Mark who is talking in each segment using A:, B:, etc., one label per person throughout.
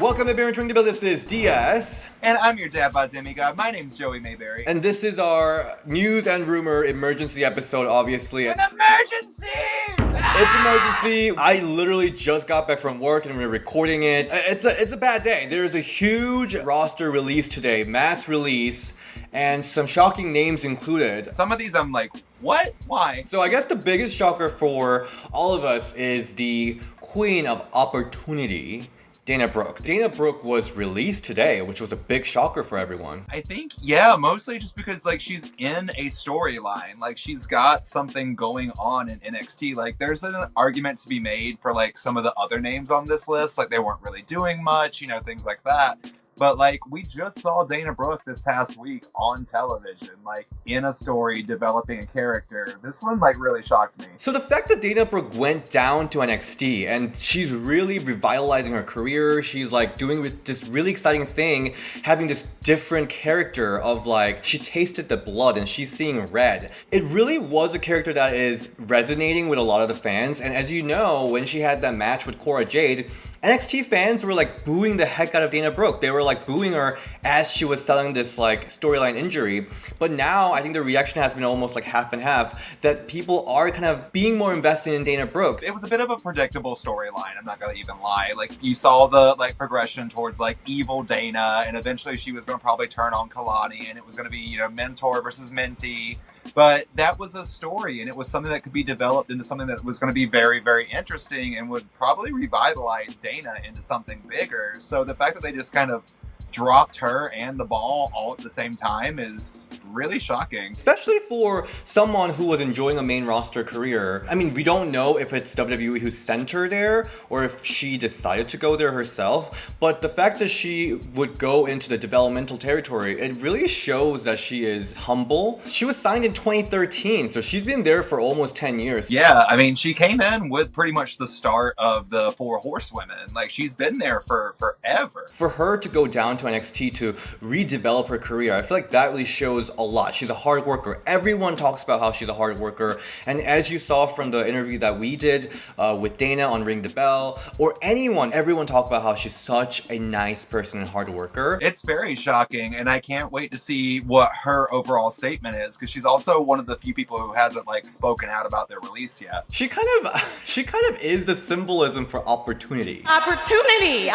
A: Welcome to Beer and Drink Bill. This is DS.
B: And I'm your dad bod demigod. My name's Joey Mayberry.
A: And this is our news and rumor emergency episode, obviously.
B: An emergency!
A: It's emergency. I literally just got back from work and we're recording it. It's a bad day. There's a huge roster release today, mass release, and some shocking names included.
B: Some of these I'm like, what? Why?
A: So I guess the biggest shocker for all of us is the Queen of Opportunity, Dana Brooke. Dana Brooke was released today, which was a big shocker for everyone.
B: I think, yeah, mostly just because, like, she's in a storyline. Like, she's got something going on in NXT. Like, there's an argument to be made for, like, some of the other names on this list. Like, they weren't really doing much, you know, things like that. But, like, we just saw Dana Brooke this past week on television, like, in a story, developing a character. This one, like, really shocked me.
A: So the fact that Dana Brooke went down to NXT and she's really revitalizing her career, she's, like, doing this really exciting thing, having this different character of, like, she tasted the blood and she's seeing red. It really was a character that is resonating with a lot of the fans. And as you know, when she had that match with Cora Jade, NXT fans were like booing the heck out of Dana Brooke. They were like booing her as she was selling this like storyline injury. But now I think the reaction has been almost like half and half, that people are kind of being more invested in Dana Brooke.
B: It was a bit of a predictable storyline, I'm not gonna even lie. Like, you saw the like progression towards like evil Dana, and eventually she was gonna probably turn on Kalani, and it was gonna be, you know, mentor versus mentee. But that was a story, and it was something that could be developed into something that was going to be very, very interesting and would probably revitalize Dana into something bigger. So the fact that they just kind of dropped her and the ball all at the same time is really shocking.
A: Especially for someone who was enjoying a main roster career. I mean, we don't know if it's WWE who sent her there or if she decided to go there herself, but the fact that she would go into the developmental territory, it really shows that she is humble. She was signed in 2013, so she's been there for almost 10 years.
B: Yeah, I mean, she came in with pretty much the start of the Four Horsewomen. Like, she's been there for forever.
A: For her to go down to NXT to redevelop her career, I feel like that really shows a lot. She's a hard worker. Everyone talks about how she's a hard worker, and as you saw from the interview that we did with Dana on Ring the Bell, or everyone talked about how she's such a nice person and hard worker.
B: It's very shocking, and I can't wait to see what her overall statement is, because she's also one of the few people who hasn't like spoken out about their release yet.
A: She kind of is the symbolism for opportunity.
C: Opportunities.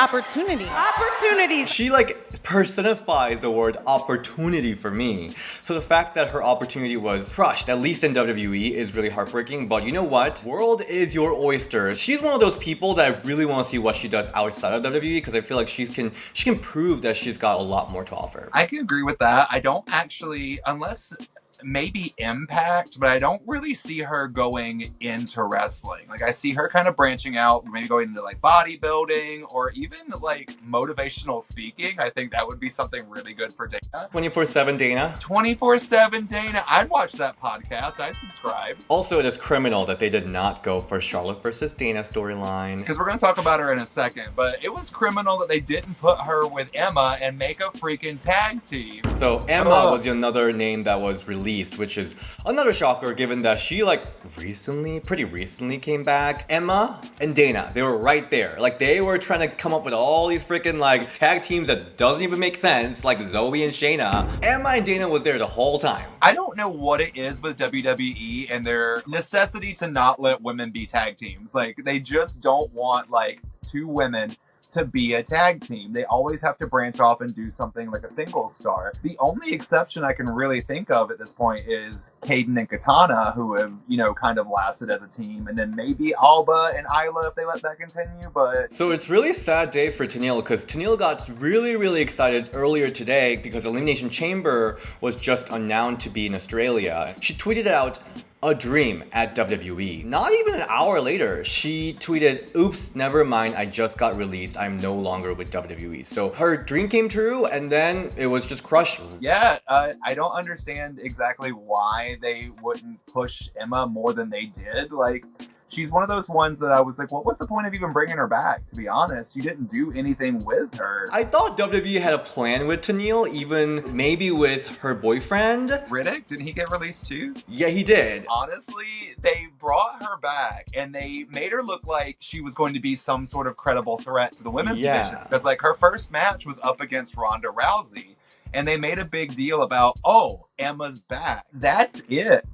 A: She like personifies the word opportunity for me. So the fact that her opportunity was crushed, at least in WWE, is really heartbreaking. But you know what? World is your oyster. She's one of those people that I really want to see what she does outside of WWE, because I feel like she can prove that she's got a lot more to offer.
B: I can agree with that. I don't actually, unless maybe Impact, but I don't really see her going into wrestling. Like, I see her kind of branching out, maybe going into like bodybuilding or even like motivational speaking. I think that would be something really good for Dana.
A: 24/7 Dana.
B: 24/7 Dana. I'd watch that podcast. I'd subscribe.
A: Also, it is criminal that they did not go for Charlotte versus Dana storyline.
B: Because we're going to talk about her in a second, but it was criminal that they didn't put her with Emma and make a freaking tag team.
A: So Emma was another name that was released, which is another shocker given that she like pretty recently came back. Emma and Dana, they were right there. Like, they were trying to come up with all these freaking like tag teams that doesn't even make sense, like Zoe and Shayna. Emma and Dana was there the whole time.
B: I don't know what it is with WWE and their necessity to not let women be tag teams. Like, they just don't want like two women to be a tag team. They always have to branch off and do something like a singles star. The only exception I can really think of at this point is Kaden and Katana, who have, you know, kind of lasted as a team, and then maybe Alba and Isla if they let that continue. But
A: so it's really sad day for Tenille, because Tenille got really excited earlier today because Elimination Chamber was just announced to be in Australia. She tweeted out a dream at WWE. Not even an hour later, she tweeted, "Oops, never mind, I just got released. I'm no longer with WWE." So her dream came true, and then it was just crushed.
B: Yeah, I don't understand exactly why they wouldn't push Emma more than they did. Like, she's one of those ones that I was like, what was the point of even bringing her back? To be honest, you didn't do anything with her.
A: I thought WWE had a plan with Tenille, even maybe with her boyfriend.
B: Riddick, didn't he get released too?
A: Yeah, he did.
B: Honestly, they brought her back and they made her look like she was going to be some sort of credible threat to the women's division. Because like her first match was up against Ronda Rousey. And they made a big deal about, oh, Emma's back. That's it.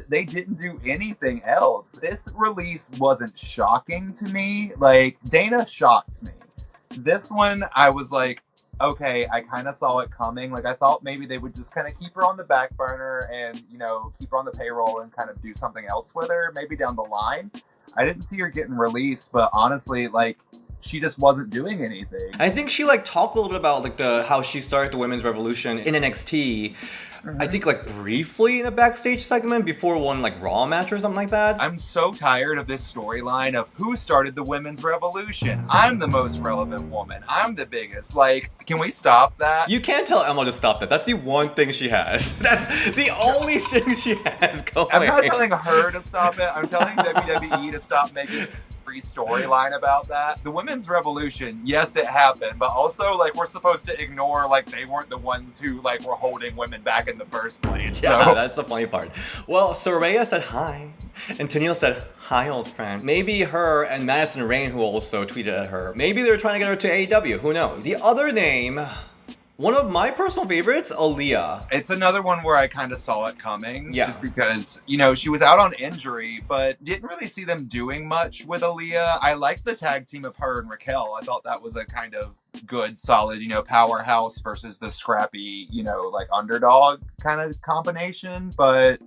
B: They didn't do anything else. This release wasn't shocking to me. Like, Dana shocked me. This one, I was like, okay, I kind of saw it coming. Like, I thought maybe they would just kind of keep her on the back burner and, you know, keep her on the payroll and kind of do something else with her, maybe down the line. I didn't see her getting released, but honestly, like, she just wasn't doing anything.
A: I think she like talked a little bit about like how she started the women's revolution in NXT. I think like briefly in a backstage segment before one like Raw match or something like that.
B: I'm so tired of this storyline of who started the women's revolution. I'm the most relevant woman. I'm the biggest. Like, can we stop that?
A: You can't tell Emma to stop that. That's the one thing she has. That's the only thing she has going.
B: I'm not telling her to stop it. I'm telling WWE to stop making storyline about that. The women's revolution, yes, it happened, but also like we're supposed to ignore like they weren't the ones who like were holding women back in the first place.
A: Yeah,
B: so
A: that's the funny part. Well, Saraya said hi, and Tenille said hi, old friend. Maybe her and Madison Rayne, who also tweeted at her, maybe they're trying to get her to AEW. Who knows? The other name, one of my personal favorites, Aliyah.
B: It's another one where I kind of saw it coming.
A: Yeah.
B: Just because, you know, she was out on injury, but didn't really see them doing much with Aliyah. I liked the tag team of her and Raquel. I thought that was a kind of good, solid, you know, powerhouse versus the scrappy, you know, like underdog kind of combination. But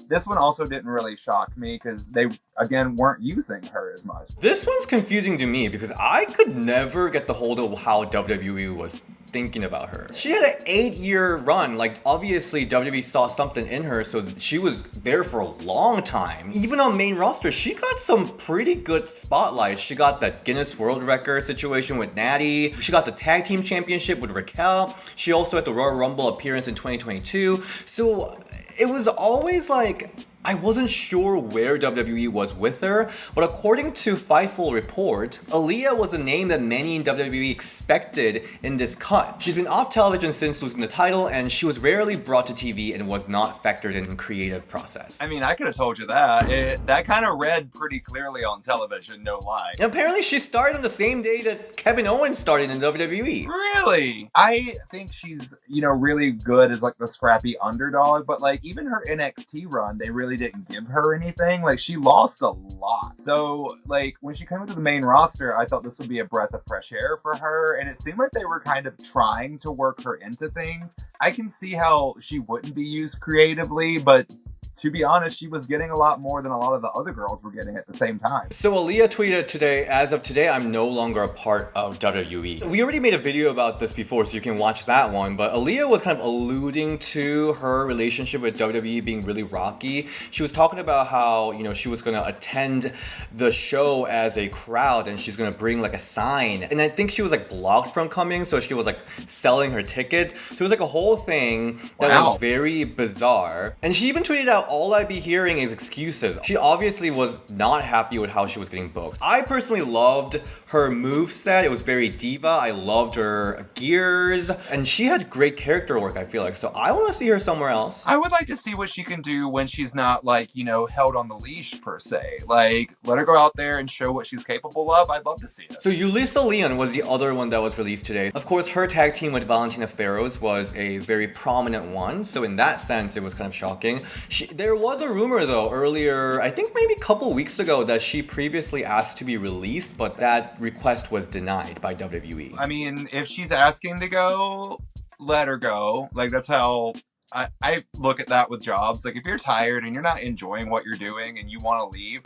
B: this one also didn't really shock me because they, again, weren't using her as much.
A: This one's confusing to me because I could never get the hold of how WWE was thinking about her. She had an 8-year run. Like, obviously WWE saw something in her, so she was there for a long time. Even on main roster, she got some pretty good spotlight. She got that Guinness World Record situation with Natty. She got the tag team championship with Raquel. She also had the Royal Rumble appearance in 2022. So it was always like, I wasn't sure where WWE was with her, but according to Fightful Report, Aliyah was a name that many in WWE expected in this cut. She's been off television since losing the title, and she was rarely brought to TV and was not factored in creative process.
B: I mean, I could have told you that. That kind of read pretty clearly on television, no lie.
A: And apparently she started on the same day that Kevin Owens started in WWE.
B: Really? I think she's, you know, really good as like the scrappy underdog, but like even her NXT run, they really didn't give her anything. Like, she lost a lot. So like when she came into the main roster, I thought this would be a breath of fresh air for her, and it seemed like they were kind of trying to work her into things. I can see how she wouldn't be used creatively, but to be honest, she was getting a lot more than a lot of the other girls were getting at the same time.
A: So Aliyah tweeted today, as of today, I'm no longer a part of WWE. We already made a video about this before, so you can watch that one, but Aliyah was kind of alluding to her relationship with WWE being really rocky. She was talking about how, you know, she was going to attend the show as a crowd and she's going to bring like a sign. And I think she was like blocked from coming, so she was like selling her ticket. So it was like a whole thing that was very bizarre. And she even tweeted out, all I'd be hearing is excuses. She obviously was not happy with how she was getting booked. I personally loved her moveset. It was very diva. I loved her gears. And she had great character work, I feel like. So I want to see her somewhere else.
B: I would like to see what she can do when she's not, like, you know, held on the leash, per se. Like, let her go out there and show what she's capable of. I'd love to see it.
A: So Yulisa Leon was the other one that was released today. Of course, her tag team with Valentina Ferros was a very prominent one. So in that sense, it was kind of shocking. There was a rumor, though, earlier, I think maybe a couple weeks ago, that she previously asked to be released, but that request was denied by WWE.
B: I mean, if she's asking to go, let her go. Like, that's how I look at that with jobs. Like, if you're tired and you're not enjoying what you're doing and you want to leave,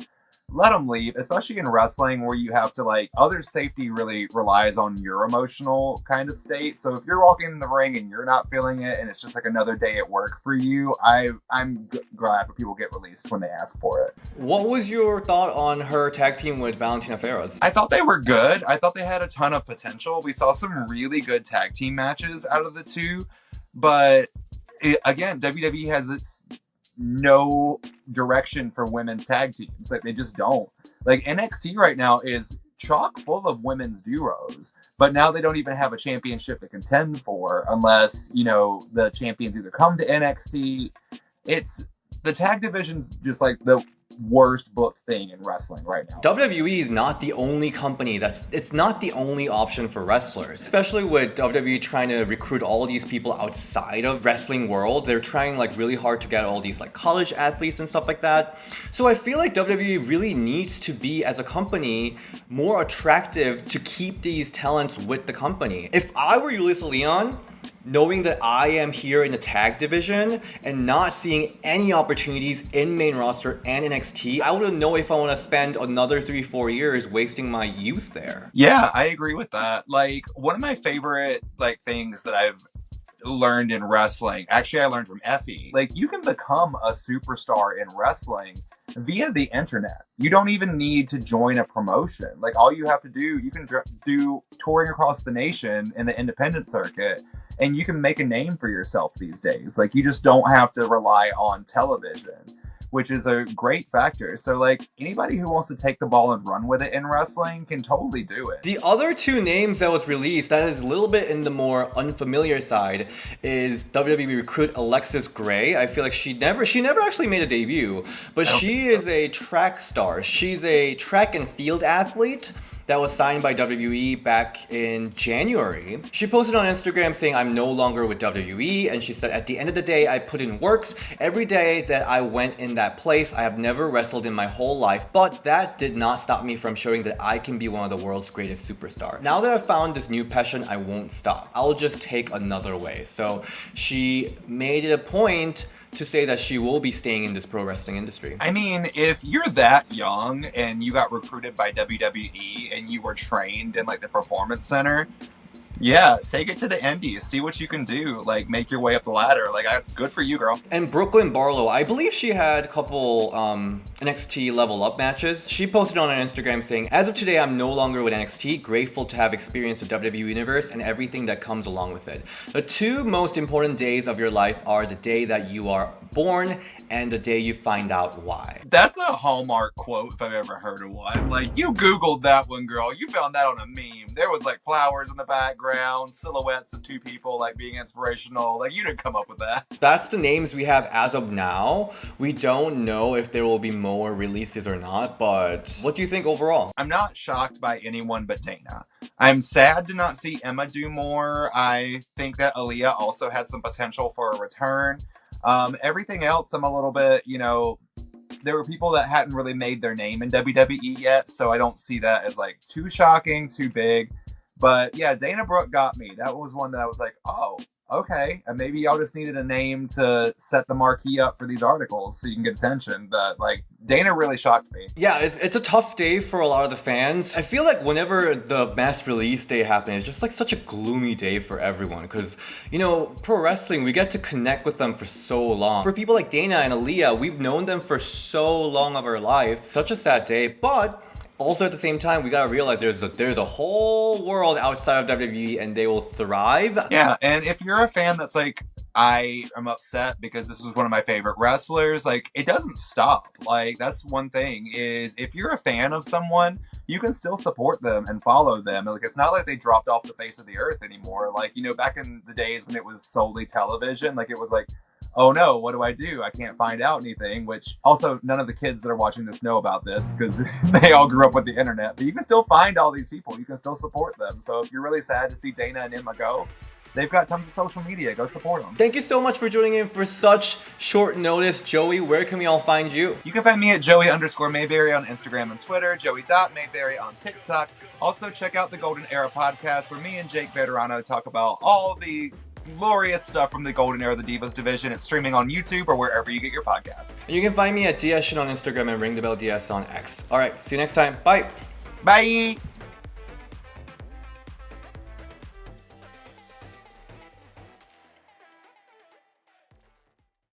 B: let them leave, especially in wrestling where you have to, like, other safety really relies on your emotional kind of state. So if you're walking in the ring and you're not feeling it and it's just like another day at work for you, I'm glad when people get released when they ask for it.
A: What was your thought on her tag team with Valentina Ferros?
B: I thought they were good. I thought they had a ton of potential. We saw some really good tag team matches out of the two, but again, WWE has its no direction for women's tag teams. Like, they just don't. Like, NXT right now is chock full of women's duos, but now they don't even have a championship to contend for unless, you know, the champions either come to NXT. It's the tag division's just like the worst booked thing in wrestling right now.
A: WWE is not the only company it's not the only option for wrestlers, especially with WWE trying to recruit all these people outside of wrestling world. They're trying like really hard to get all these like college athletes and stuff like that. So I feel like WWE really needs to be, as a company, more attractive to keep these talents with the company. If I were Yulisa Leon, knowing that I am here in the tag division and not seeing any opportunities in main roster and NXT, I wouldn't know if I want to spend another 3-4 years wasting my youth there.
B: Yeah, I agree with that. Like, one of my favorite like things that I've learned in wrestling, actually I learned from Effie, like, you can become a superstar in wrestling via the internet. You don't even need to join a promotion. Like, all you have to do, you can do touring across the nation in the independent circuit, and you can make a name for yourself these days. Like, you just don't have to rely on television, which is a great factor. So, like, anybody who wants to take the ball and run with it in wrestling can totally do it.
A: The other two names that was released that is a little bit in the more unfamiliar side is WWE recruit Alexis Gray. I feel like she never actually made a debut, but she is a track star. She's a track and field athlete that was signed by WWE back in January. She posted on Instagram saying, "I'm no longer with WWE," and she said, "At the end of the day, I put in works. Every day that I went in that place, I have never wrestled in my whole life, but that did not stop me from showing that I can be one of the world's greatest superstars. Now that I've found this new passion, I won't stop. I'll just take another way." So she made it a point to say that she will be staying in this pro wrestling industry.
B: I mean, if you're that young and you got recruited by WWE and you were trained in like the performance center, yeah, take it to the indies, see what you can do, like make your way up the ladder. Like, good for you, girl.
A: And Brooklyn Barlow, I believe she had a couple NXT level up matches. She posted on her Instagram saying, "As of today, I'm no longer with NXT, grateful to have experienced the WWE universe and everything that comes along with it. The two most important days of your life are the day that you are born and the day you find out why."
B: That's a Hallmark quote if I've ever heard of one. Like, you Googled that one, girl. You found that on a meme. There was like flowers in the background, silhouettes of two people like being inspirational. Like, you didn't come up with that.
A: That's the names we have as of now. We don't know if there will be more releases or not, but what do you think overall?
B: I'm not shocked by anyone but Dana. I'm sad to not see Emma do more. I think that Aliyah also had some potential for a return. Everything else, I'm a little bit, you know, there were people that hadn't really made their name in WWE yet, so I don't see that as like too shocking, too big. But yeah, Dana Brooke got me. That was one that I was like, oh, okay. And maybe y'all just needed a name to set the marquee up for these articles so you can get attention. But like, Dana really shocked me.
A: Yeah, it's a tough day for a lot of the fans. I feel like whenever the mass release day happens, it's just like such a gloomy day for everyone. Because, you know, pro wrestling, we get to connect with them for so long. For people like Dana and Aliyah, we've known them for so long of our life. Such a sad day, but also at the same time, we gotta realize there's a whole world outside of WWE and they will thrive.
B: Yeah, and if you're a fan that's like, I am upset because this is one of my favorite wrestlers, like, it doesn't stop. Like, that's one thing, is if you're a fan of someone, you can still support them and follow them. Like, it's not like they dropped off the face of the earth anymore. Like, you know, back in the days when it was solely television, like, it was like, oh no, what do? I can't find out anything, which also none of the kids that are watching this know about this because they all grew up with the internet. But you can still find all these people. You can still support them. So if you're really sad to see Dana and Emma go, they've got tons of social media. Go support them.
A: Thank you so much for joining in for such short notice. Joey, where can we all find you?
B: You can find me at Joey_Mayberry on Instagram and Twitter, Joey.Mayberry on TikTok. Also check out the Golden Era podcast where me and Jake Veterano talk about all the glorious stuff from the Golden Era of the Divas division. It's streaming on YouTube or wherever you get your podcasts.
A: And you can find me at DSShin on Instagram and Ring the Bell DS on X. All right, see you next time. Bye.
B: Bye.